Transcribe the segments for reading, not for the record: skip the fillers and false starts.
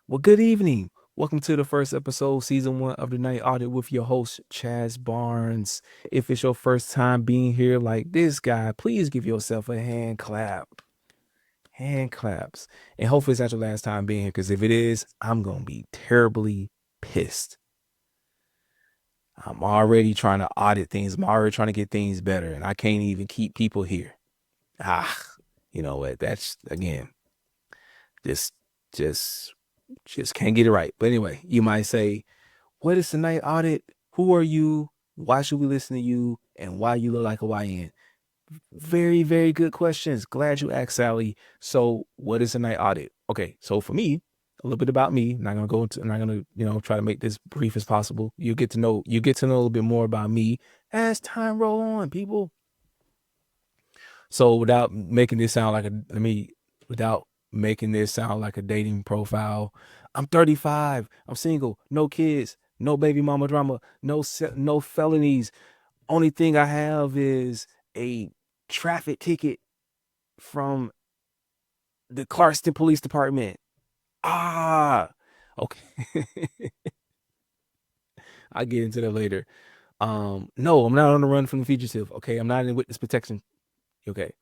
Well, good evening. Welcome to the first episode, season one of the Night Audit with your host, Chaz Barnes. If it's your first time being here like this guy, please give yourself a hand clap. Hand claps. And hopefully it's not your last time being here, because if it is, I'm going to be terribly pissed. I'm already trying to audit things. I'm already trying to get things better, and I can't even keep people here. Ah, you know what? That's, again, just, just, just can't get it right. But anyway, you might say, what is the night audit? Who are you? Why should we listen to you? And why you look like a YN? Very, very good questions. Glad you asked, Sally. So, what is a night audit? Okay, so for me, a little bit about me. I'm not gonna, try to make this brief as possible. You get to know a little bit more about me as time roll on, people. So without making this sound like a dating profile, I'm 35. I'm single, no kids, no baby mama drama, no felonies. Only thing I have is a traffic ticket from the Clarkston Police Department. Ah, okay. I'll get into that later. No, I'm not on the run from the fugitive. Okay, I'm not in witness protection. Okay.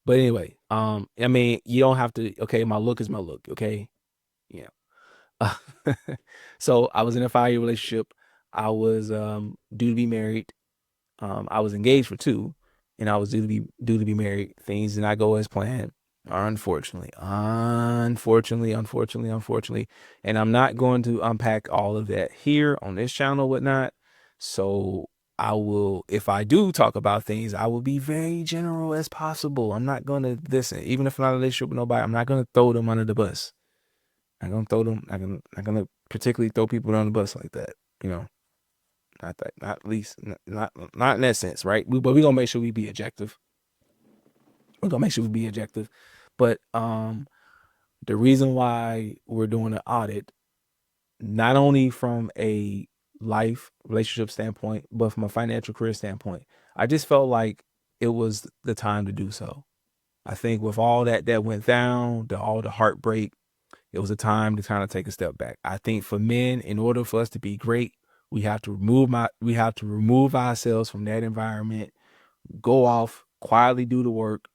But anyway, I mean, you don't have to. Okay, my look is my look. Okay, yeah. So I was in a 5 year relationship. I was due to be married. I was engaged for two, and I was due to be married. Things did not go as planned, unfortunately. And I'm not going to unpack all of that here on this channel, whatnot. So I will, if I do talk about things, I will be very general as possible. I'm not going to listen, even if I'm not in a relationship with nobody. I'm not going to throw them under the bus. I'm going to throw them. I'm going to particularly throw people under the bus like that. You know, not that, not at least, not in that sense, right? But we're gonna make sure we be objective. We're gonna make sure we be objective. But the reason why we're doing an audit, not only from a life relationship standpoint, but from a financial career standpoint, I just felt like it was the time to do so. I think with all that went down, all the heartbreak, it was a time to kind of take a step back. I think for men, in order for us to be great, we have to remove ourselves from that environment, go off, quietly do the work,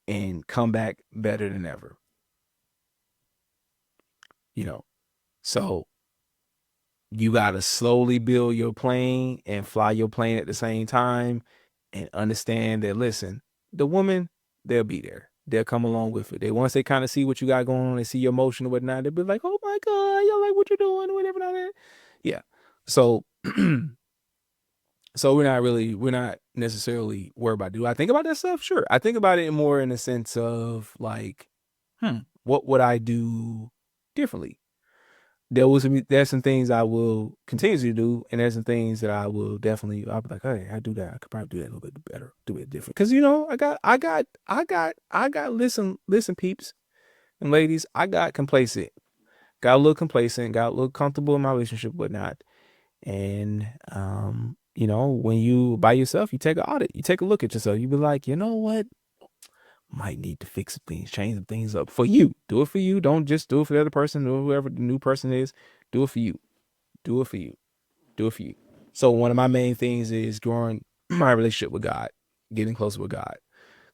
and come back better than ever. You know. So you gotta slowly build your plane and fly your plane at the same time, and understand that, listen, the woman, they'll be there. They'll come along with it. Once they kind of see what you got going on, they see your emotion or whatnot, they'll be like, oh my God, you like what you're doing, whatever, like that. Yeah. So so we're not necessarily worried about, do I think about that stuff? Sure. I think about it more in the sense of like, what would I do differently? There's some things I will continue to do, and there's some things that I'll be like, hey, I do that. I could probably do that a little bit better, do it different. Cause listen, peeps and ladies, I got complacent, got a little complacent, got a little comfortable in my relationship, whatnot. And when you by yourself, you take an audit, you take a look at yourself, you be like, you know what? Might need to fix some things, change some things up for you. Do it for you. Don't just do it for the other person or whoever the new person is. Do it for you. Do it for you. Do it for you. So one of my main things is growing my relationship with God, getting closer with God.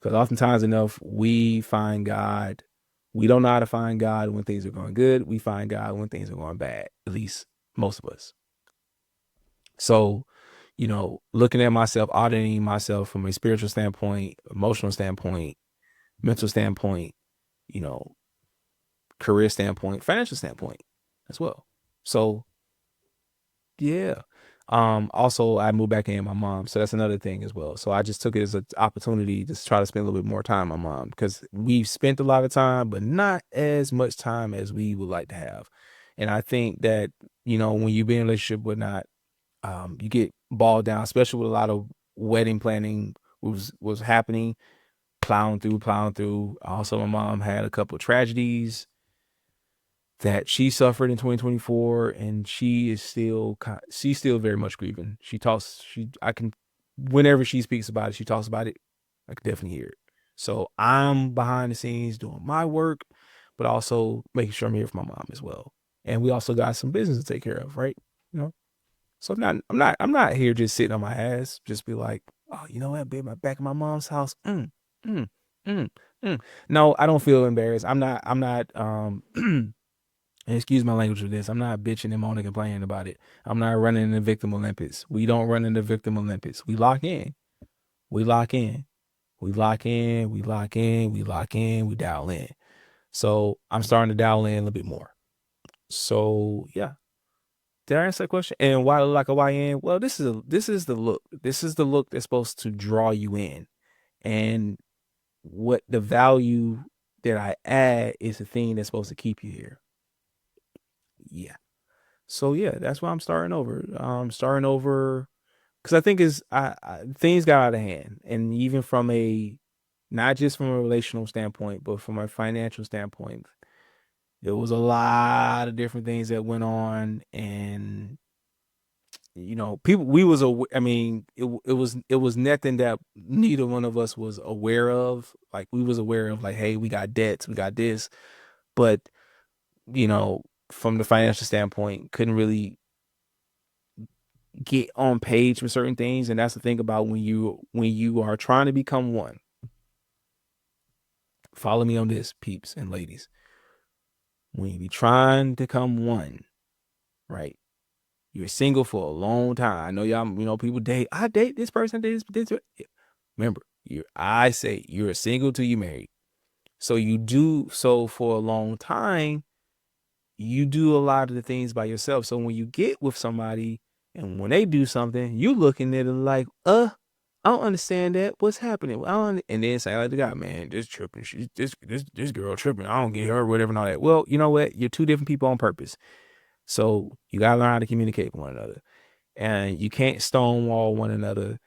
Because oftentimes enough, we find God. We don't know how to find God when things are going good. We find God when things are going bad. At least most of us. So, looking at myself, auditing myself from a spiritual standpoint, emotional standpoint, mental standpoint, you know, career standpoint, financial standpoint as well. So yeah. Also I moved back in with my mom. So that's another thing as well. So I just took it as an opportunity to try to spend a little bit more time with my mom, because we've spent a lot of time, but not as much time as we would like to have. And I think that, when you be in a relationship with not, you get bogged down, especially with a lot of wedding planning was happening, plowing through. Also, my mom had a couple of tragedies that she suffered in 2024, and she's still very much grieving. I can, whenever she speaks about it, she talks about it, I can definitely hear it. So I'm behind the scenes doing my work, but also making sure I'm here for my mom as well. And we also got some business to take care of, right? You know, so I'm not here just sitting on my ass, just be like, oh, you know what, babe, I'm back in my mom's house. Mm, mm, mm. No, I don't feel embarrassed. I'm not. And excuse my language with this. I'm not bitching and moaning and complaining about it. I'm not running the victim Olympics. We don't run in the victim Olympics. We lock in. We lock in. We lock in. We lock in. We lock in. We dial in. So I'm starting to dial in a little bit more. So yeah. Did I answer that question? And why look like a YN? Well, this is the look. This is the look that's supposed to draw you in. And what the value that I add is the thing that's supposed to keep you here. Yeah. So yeah, that's why I'm starting over. Starting over because I think things got out of hand, and even from a not just from a relational standpoint, but from a financial standpoint, there was a lot of different things that went on, and people we was I mean, it was nothing that neither one of us was aware of. Like we was aware of, like, hey, we got debts, we got this, but you know, from the financial standpoint, couldn't really get on page with certain things. And that's the thing about when you are trying to become one. Follow me on this, peeps and ladies. When you be trying to become one, right? You're single for a long time. I know y'all, people date. I date this person, this. Remember, I say you're single till you married. So you do so for a long time. You do a lot of the things by yourself. So when you get with somebody and when they do something, you looking at it like, I don't understand that. What's happening? And then say like the guy, man, this tripping. She's this girl tripping. I don't get her, whatever, and all that. Well, you know what? You're two different people on purpose. So you gotta learn how to communicate with one another. And you can't stonewall one another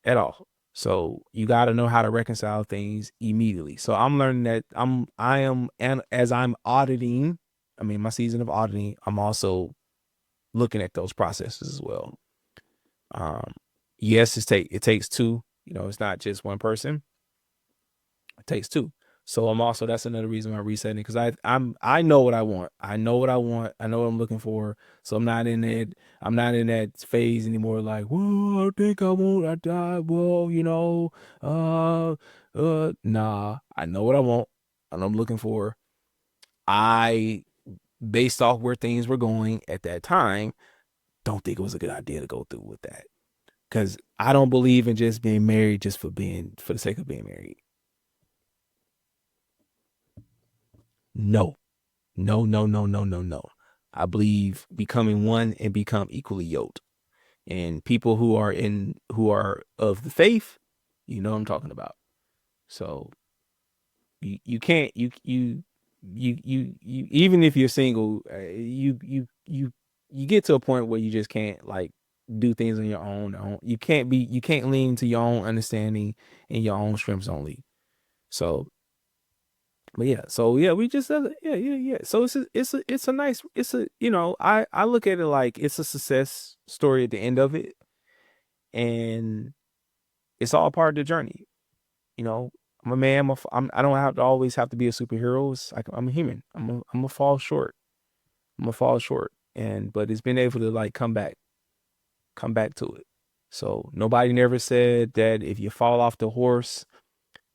at all. So you got to know how to reconcile things immediately. So I'm learning that and as I'm auditing, I mean, my season of auditing, I'm also looking at those processes as well. Yes, it takes two. It's not just one person. It takes two. So that's another reason why I'm resetting, because I know what I want. I know what I want. I know what I'm looking for. So I'm not in that phase anymore. Like, well, I think I won't. I die. Well, nah. I know what I want and I'm looking for. I, based off where things were going at that time, don't think it was a good idea to go through with that, because I don't believe in just being married just for the sake of being married. No, no, no, no, no, no, no. I believe becoming one and become equally yoked. And people who are of the faith, what I'm talking about. So you can't you even if you're single, you get to a point where you just can't, like, do things on your own. You can't lean to your own understanding and your own strengths only. So but yeah, so yeah, we just yeah. So it's a nice, I look at it like it's a success story at the end of it, and it's all part of the journey. You know, I'm a man. I don't have to always have to be a superhero. It's like I'm a human. I'm a fall short. I'm gonna fall short, and but it's been able to, like, come back to it. So nobody never said that if you fall off the horse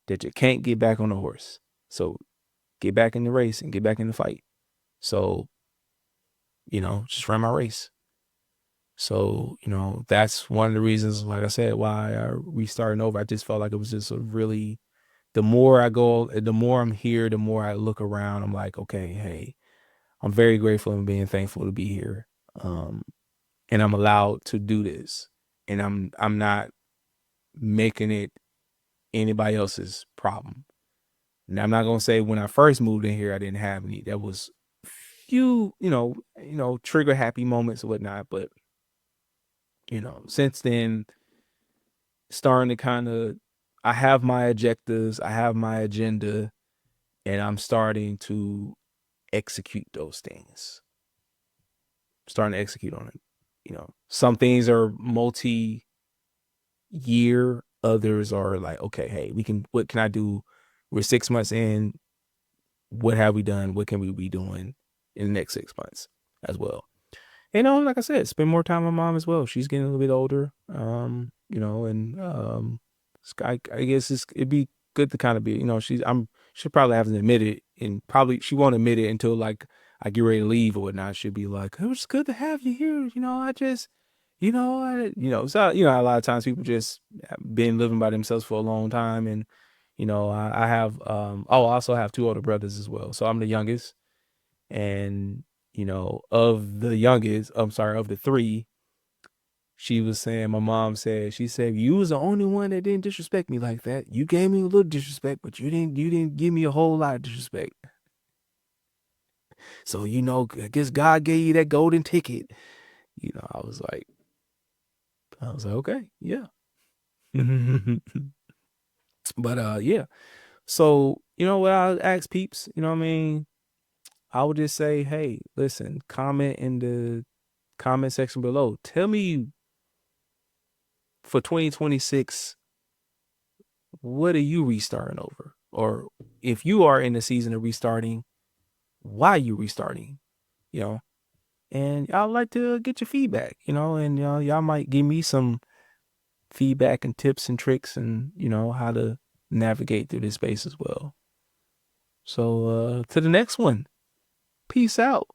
that you can't get back on the horse. So get back in the race and get back in the fight. So, just run my race. So, that's one of the reasons, like I said, why I restarting over. I just felt like it was just a really, the more I go, the more I'm here, the more I look around, I'm like, okay, hey, I'm very grateful and being thankful to be here. And I'm allowed to do this. And I'm not making it anybody else's problem. Now, I'm not gonna say when I first moved in here I didn't have any. There was few, trigger happy moments or whatnot, but since then, starting to kind of, I have my objectives, I have my agenda, and I'm starting to execute those things. Starting to execute on it. Some things are multi-year, others are like, okay, hey, what can I do? We're 6 months in. what have we done? What can we be doing in the next 6 months as well? Like I said, spend more time with mom as well. She's getting a little bit older. And I guess it'd be good to kind of be, she probably hasn't admitted it, and probably she won't admit it until like I get ready to leave or whatnot. She'll be like, "Oh, it's good to have you here." I just, so a lot of times people just been living by themselves for a long time, and I have I also have two older brothers as well. So I'm the youngest, and of the youngest, I'm sorry, of the three, she was saying, my mom said, she said, you was the only one that didn't disrespect me like that. You gave me a little disrespect, but you didn't give me a whole lot of disrespect. So, I guess God gave you that golden ticket. I was like, okay, yeah. But yeah. So, what I ask peeps, what I mean? I would just say, hey, listen, comment in the comment section below. Tell me for 2026, what are you restarting over? Or if you are in the season of restarting, why are you restarting? You know, and I'd like to get your feedback, and y'all might give me some feedback and tips and tricks and how to navigate through this space as well. So to the next one. Peace out.